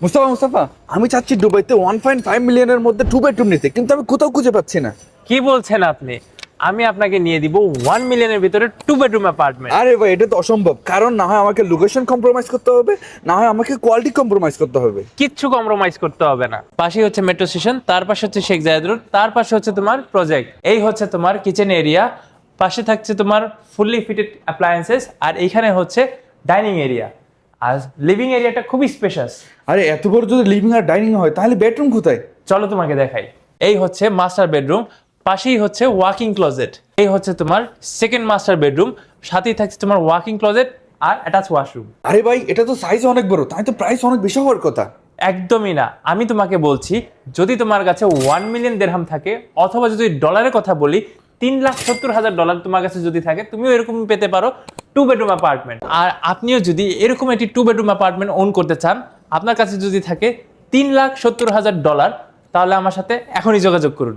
মুস্তাফা মুস্তাফা, আমি চাচ্ছি দুবাইতে 1.5 মিলিয়নের মধ্যে 2 বেডরুম নিতে, কিন্তু আমি কোথাও খুঁজে পাচ্ছি না। কি বলছেন আপনি? আমি আপনাকে নিয়ে দিব 1 মিলিয়নের ভিতরে 2 বেডরুম অ্যাপার্টমেন্ট। আরে ভাই, এটা তো অসম্ভব, কারণ না হয় আমাকে লোকেশন কম্প্রোমাইজ করতে হবে, না হয় আমাকে কোয়ালিটি কম্প্রোমাইজ করতে হবে। কিচ্ছু কম্প্রোমাইজ করতে হবে না। পাশেই হচ্ছে মেট্রো স্টেশন, তার পাশে হচ্ছে শেখ জায়েদ রোড, তার পাশে হচ্ছে তোমার প্রজেক্ট। এই হচ্ছে তোমার কিচেন এরিয়া, পাশে থাকছে তোমার ফুললি ফিটেড অ্যাপ্লায়েন্সেস, আর এইখানে হচ্ছে ডাইনিং এরিয়া। আর লিভিং এরিয়াটা খুবই স্পেশাস। আরে এত বড় যদি লিভিং আর ডাইনিং হয়, তাহলে বেডরুম কোথায়? চলো তোমাকে দেখাই। এই হচ্ছে মাস্টার বেডরুম, পাশেই হচ্ছে ওয়াকিং ক্লোজেট। এই হচ্ছে তোমার সেকেন্ড মাস্টার বেডরুম, সাথেই থাকছে তোমার ওয়াকিং ক্লোজেট আর অ্যাটাচ ওয়াশরুম। আরে ভাই, এটা তো সাইজ অনেক বড়, তাই তো প্রাইস অনেক বেশি হওয়ার কথা। একদমই না, আমি তোমাকে বলছি যদি তোমার কাছে 1 মিলিয়ন দিরহাম থাকে, অথবা যদি ডলারের কথা বলি $3,70,000 তোমার কাছে যদি থাকে, তুমিও এরকম পেতে পারো 2 বেডরুম অ্যাপার্টমেন্ট। আর আপনিও যদি এরকম একটি 2 বেডরুম অ্যাপার্টমেন্ট ওন করতে চান, আপনার কাছে যদি থাকে $3,70,000, তাহলে আমার সাথে এখনই যোগাযোগ করুন।